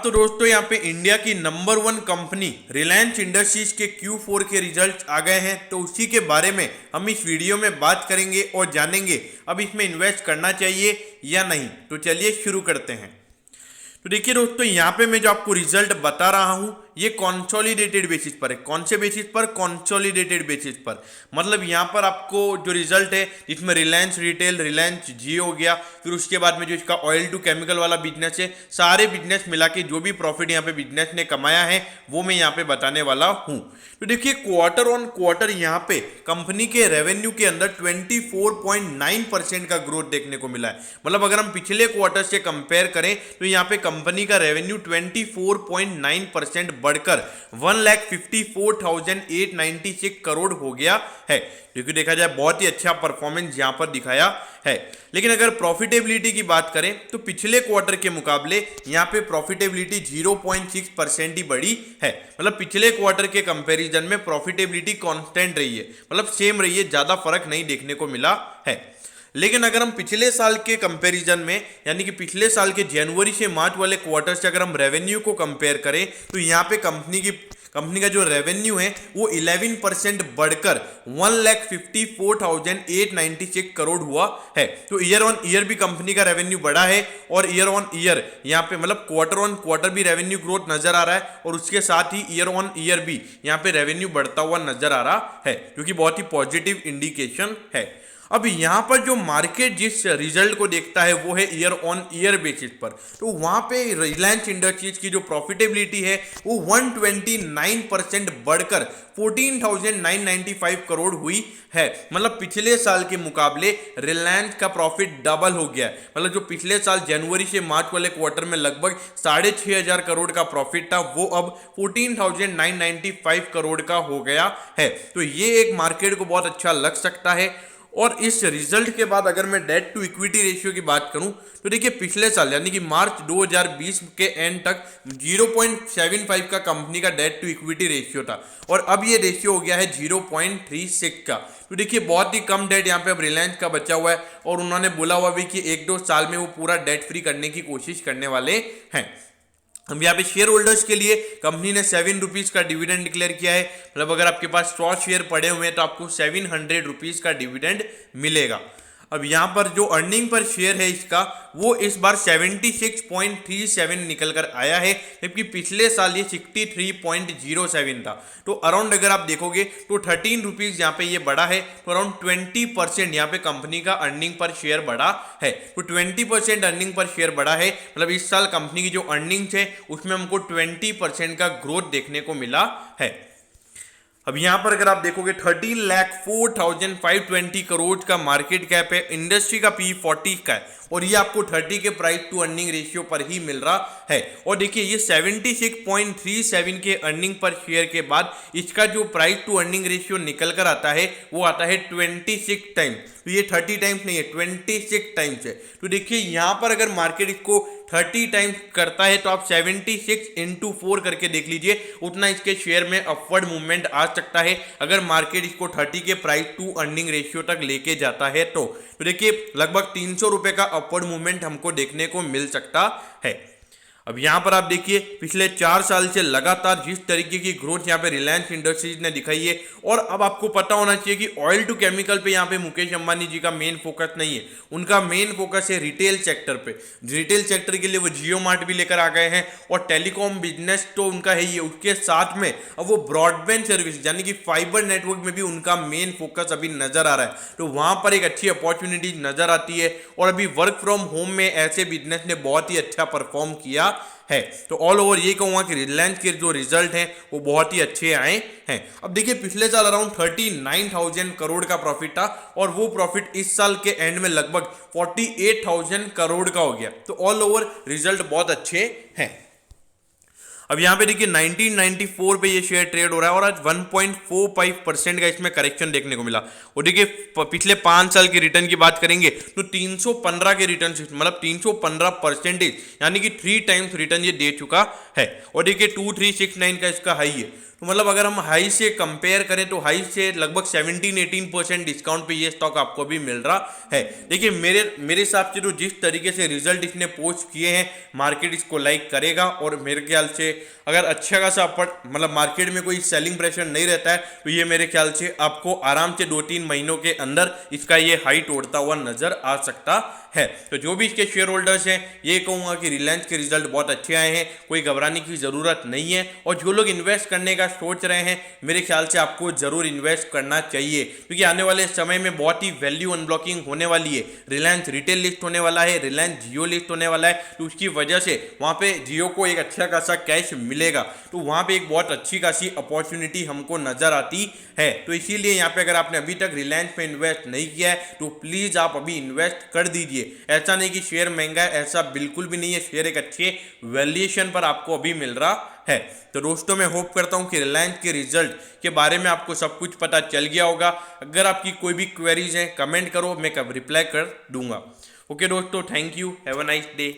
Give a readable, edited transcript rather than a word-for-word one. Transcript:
तो दोस्तों यहाँ पे इंडिया की नंबर 1 कंपनी रिलायंस इंडस्ट्रीज के Q4 के रिजल्ट्स आ गए हैं, तो उसी के बारे में हम इस वीडियो में बात करेंगे और जानेंगे अब इसमें इन्वेस्ट करना चाहिए या नहीं। तो चलिए शुरू करते हैं। तो देखिए दोस्तों, यहाँ पे मैं जो आपको रिजल्ट बता रहा हूँ ये कंसोलिडेटेड बेसिस पर है। कौन से बेसिस पर? कंसोलिडेटेड बेसिस पर। मतलब यहाँ पर आपको जो रिजल्ट है इसमें रिलायंस रिटेल, रिलायंस जियो हो गया, फिर उसके बाद में जो इसका ऑयल टू केमिकल वाला बिजनेस है, सारे बिजनेस मिला के जो भी प्रॉफिट यहाँ पे बिजनेस ने कमाया है वो मैं यहाँ पे बताने वाला हूँ। तो देखिए क्वार्टर ऑन क्वार्टर यहाँ पे कंपनी के रेवेन्यू के अंदर 24.9% का ग्रोथ देखने को मिला है। मतलब अगर हम पिछले क्वार्टर से कंपेयर करें तो यहाँ पे कंपनी का रेवेन्यू 24.9% बढ़कर 1,54,896 करोड़ हो गया है, क्योंकि देखा जाए बहुत ही अच्छा परफॉर्मेंस यहां पर दिखाया है। लेकिन अगर प्रॉफिटेबिलिटी की बात करें तो पिछले क्वार्टर के मुकाबले यहां पे प्रॉफिटेबिलिटी 0.6% ही बढ़ी है। मतलब पिछले क्वार्टर के कंपैरिजन में प्रॉफिटेबिलिटी कांस्टेंट रही है, मतलब सेम रही है, ज्यादा फर्क नहीं देखने को मिला है। लेकिन अगर हम पिछले साल के कंपैरिजन में, यानी कि पिछले साल के जनवरी से मार्च वाले क्वार्टर से अगर हम रेवेन्यू को कंपेयर करें तो यहाँ पे कंपनी का जो रेवेन्यू है वो 11% बढ़कर 1,54,896 करोड़ हुआ है। तो ईयर ऑन ईयर भी कंपनी का रेवेन्यू बढ़ा है और ईयर ऑन ईयर यहाँ पे मतलब क्वार्टर ऑन क्वार्टर भी रेवेन्यू ग्रोथ नजर आ रहा है और उसके साथ ही ईयर ऑन ईयर भी यहाँ पे रेवेन्यू बढ़ता हुआ नजर आ रहा है, जो कि बहुत ही पॉजिटिव इंडिकेशन है। अब यहाँ पर जो मार्केट जिस रिजल्ट को देखता है वो है ईयर ऑन ईयर बेसिस पर, तो वहाँ पे रिलायंस इंडस्ट्रीज की जो प्रॉफिटेबिलिटी है वो 129% बढ़कर 14,995 करोड़ हुई है। मतलब पिछले साल के मुकाबले रिलायंस का प्रॉफिट डबल हो गया है। मतलब जो पिछले साल जनवरी से मार्च वाले क्वार्टर में लगभग 6,500 करोड़ का प्रॉफिट था वो अब 14,995 करोड़ का हो गया है। तो ये एक मार्केट को बहुत अच्छा लग सकता है। और इस रिजल्ट के बाद अगर मैं डेट टू इक्विटी रेशियो की बात करूं तो देखिए पिछले साल यानी कि मार्च 2020 के एंड तक 0.75 का कंपनी का डेट टू इक्विटी रेशियो था और अब ये रेशियो हो गया है 0.36 का। तो देखिए बहुत ही कम डेट यहाँ पे अब रिलायंस का बचा हुआ है और उन्होंने बोला हुआ भी कि 1-2 साल में वो पूरा डेट फ्री करने की कोशिश करने वाले हैं। हम यहाँ पे शेयर होल्डर्स के लिए कंपनी ने 7 रुपीज़ का डिविडेंड डिक्लेयर किया है। मतलब अगर आपके पास 100 शेयर पड़े हुए हैं तो आपको 700 रुपीज़ का डिविडेंड मिलेगा। अब यहाँ पर जो अर्निंग पर शेयर है इसका वो इस बार 76.37 निकल कर आया है, जबकि पिछले साल ये 63.07 था। तो अराउंड अगर आप देखोगे तो 13 रुपीज़ यहाँ पे ये बढ़ा है, तो अराउंड 20% यहाँ पे कंपनी का अर्निंग पर शेयर बढ़ा है। तो 20% अर्निंग पर शेयर बढ़ा है, मतलब इस साल कंपनी की जो अर्निंग्स है उसमें हमको 20% का ग्रोथ देखने को मिला है। अब यहां पर अगर आप देखोगे 13,04,520 करोड़ का मार्केट कैप है, इंडस्ट्री का पी 40 का है और ये आपको 30 के प्राइस टू अर्निंग रेशियो पर ही मिल रहा है। और देखिए ये 76.37 के अर्निंग पर शेयर के बाद इसका जो प्राइस टू अर्निंग रेशियो निकल कर आता है वो आता है 26 टाइम्स। तो ये 30 टाइम्स नहीं है, 26 टाइम्स है। तो देखिए यहाँ पर अगर मार्केट इसको 30 टाइम्स करता है तो आप 76 × 4 करके देख लीजिए, उतना इसके शेयर में अपवर्ड मूवमेंट आ सकता है अगर मार्केट इसको 30 के प्राइस टू अर्निंग रेशियो तक लेके जाता है। तो देखिए लगभग 300 रुपए का अपवर्ड मूवमेंट हमको देखने को मिल सकता है। अब यहाँ पर आप देखिए पिछले 4 साल से लगातार जिस तरीके की ग्रोथ यहाँ पे रिलायंस इंडस्ट्रीज ने दिखाई है, और अब आपको पता होना चाहिए कि ऑयल टू केमिकल पे यहाँ पे मुकेश अंबानी जी का मेन फोकस नहीं है, उनका मेन फोकस है रिटेल सेक्टर पे। रिटेल सेक्टर के लिए वो जियो मार्ट भी लेकर आ गए हैं और टेलीकॉम बिजनेस तो उनका है ही, उसके साथ में अब वो ब्रॉडबैंड सर्विस यानी कि फाइबर नेटवर्क में भी उनका मेन फोकस अभी नजर आ रहा है। तो वहां पर एक अच्छी अपॉर्चुनिटी नजर आती है और अभी वर्क फ्रॉम होम में ऐसे बिजनेस ने बहुत ही अच्छा परफॉर्म किया है। तो ऑल ओवर ये कहूंगा कि रिलायंस के जो रिजल्ट हैं वो बहुत ही अच्छे आए हैं। अब देखिए पिछले साल अराउंड 39,000 करोड़ का प्रॉफिट था और वो प्रॉफिट इस साल के एंड में लगभग 48,000 करोड़ का हो गया। तो ऑल ओवर रिजल्ट बहुत अच्छे हैं। अब यहाँ पे देखिए 1994 पे ये शेयर ट्रेड हो रहा है और आज 1.45% का इसमें करेक्शन देखने को मिला। और देखिए पिछले 5 साल के रिटर्न की बात करेंगे तो 315 के रिटर्न, मतलब 315% यानी कि 3 टाइम्स रिटर्न ये दे चुका है। और देखिए 2369 का इसका हाई है। तो मतलब अगर हम हाई से कंपेयर करें तो हाई से लगभग 17-18% डिस्काउंट पे ये स्टॉक आपको भी मिल रहा है। देखिए मेरे हिसाब से तो जिस तरीके से रिजल्ट इसने पोस्ट किए हैं मार्केट इसको लाइक करेगा, और मेरे ख्याल से अगर अच्छा खासा मतलब मार्केट में कोई सेलिंग प्रेशर नहीं रहता है तो ये मेरे ख्याल से आपको आराम से 2-3 महीनों के अंदर इसका ये हाई तोड़ता हुआ नजर आ सकता है। तो जो भी इसके शेयर होल्डर्स हैं ये कहूंगा कि रिलायंस के रिजल्ट बहुत अच्छे आए हैं, कोई घबराने की जरूरत नहीं है। और जो लोग इन्वेस्ट करने का सोच रहे हैं मेरे ख्याल से आपको जरूर इन्वेस्ट करना चाहिए, क्योंकि आने वाले समय में बहुत ही वैल्यू अनब्लॉकिंग होने वाली है। रिलायंस रिटेल लिस्ट होने वाला है, रिलायंस जियो लिस्ट होने वाला है, तो उसकी वजह से वहां पे जियो को एक अच्छा खासा कैश मिलेगा, तो वहां पे एक बहुत अच्छी खासी अपॉर्चुनिटी हमको नजर आती है। तो इसीलिए यहाँ पे अगर आपने अभी तक रिलायंस पे इन्वेस्ट नहीं किया है तो प्लीज आप अभी इन्वेस्ट कर दीजिए। ऐसा नहीं कि शेयर महंगा है, ऐसा बिल्कुल भी नहीं है, शेयर एक अच्छे वैल्यूएशन पर आपको अभी मिल रहा है। तो दोस्तों मैं होप करता हूं कि रिलायंस के रिजल्ट के बारे में आपको सब कुछ पता चल गया होगा। अगर आपकी कोई भी क्वेरीज हैं कमेंट करो, मैं कब रिप्लाई कर दूंगा। ओके दोस्तों, thank you, have a nice day.